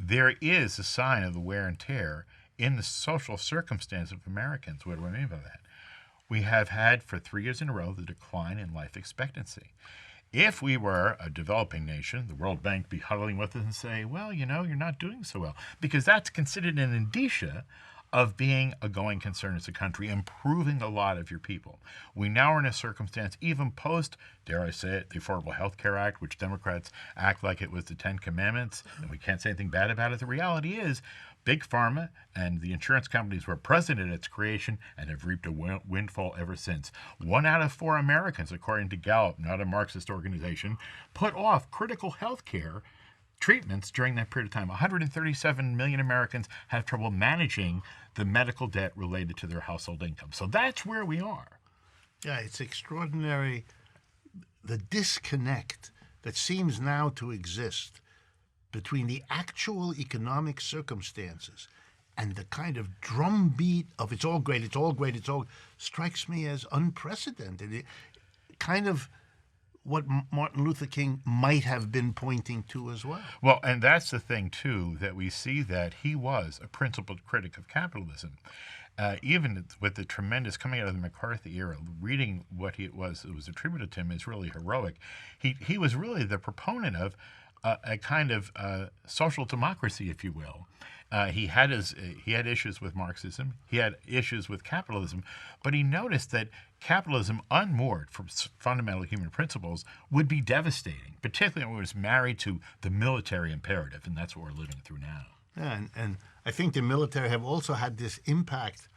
there is a sign of the wear and tear in the social circumstance of Americans. What do I mean by that? We have had for 3 years in a row the decline in life expectancy. If we were a developing nation, the World Bank would be huddling with us and say, well, you're not doing so well, because that's considered an indicia of being a going concern as a country, improving a lot of your people. We now are in a circumstance, even post, dare I say it, the Affordable Health Care Act, which Democrats act like it was the Ten Commandments, and we can't say anything bad about it. The reality is, Big Pharma and the insurance companies were present at its creation and have reaped a windfall ever since. 1 out of 4 Americans, according to Gallup, not a Marxist organization, put off critical health care treatments during that period of time. 137 million Americans have trouble managing the medical debt related to their household income. So that's where we are. Yeah, it's extraordinary, the disconnect that seems now to exist between the actual economic circumstances and the kind of drumbeat of it's all great, it's all great, it's all, strikes me as unprecedented. It kind of what Martin Luther King might have been pointing to as well. Well, and that's the thing, too, that we see that he was a principled critic of capitalism. Even with the tremendous, coming out of the McCarthy era, reading what it was attributed to him is really heroic. He was really the proponent of a kind of social democracy, if you will. He had issues with Marxism, he had issues with capitalism, but he noticed that capitalism unmoored from fundamental human principles would be devastating, particularly when it was married to the military imperative, and that's what we're living through now. Yeah, and I think the military have also had this impact.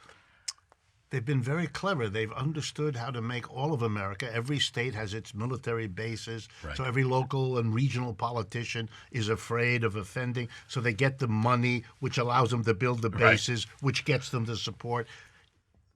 They've been very clever. They've understood how to make all of America, every state has its military bases, right. So every local and regional politician is afraid of offending, so they get the money, which allows them to build the bases, right. Which gets them the support.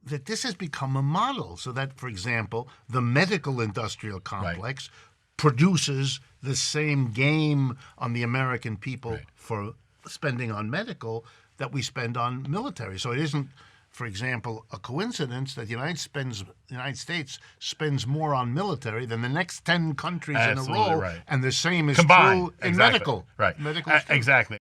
That this has become a model, so that, for example, the medical industrial complex produces the same game on the American people for spending on medical that we spend on military. So it isn't, for example, a coincidence that the United States spends more on military than the next 10 countries in a row, and the same is combined. True in medical. Right. Medical exactly.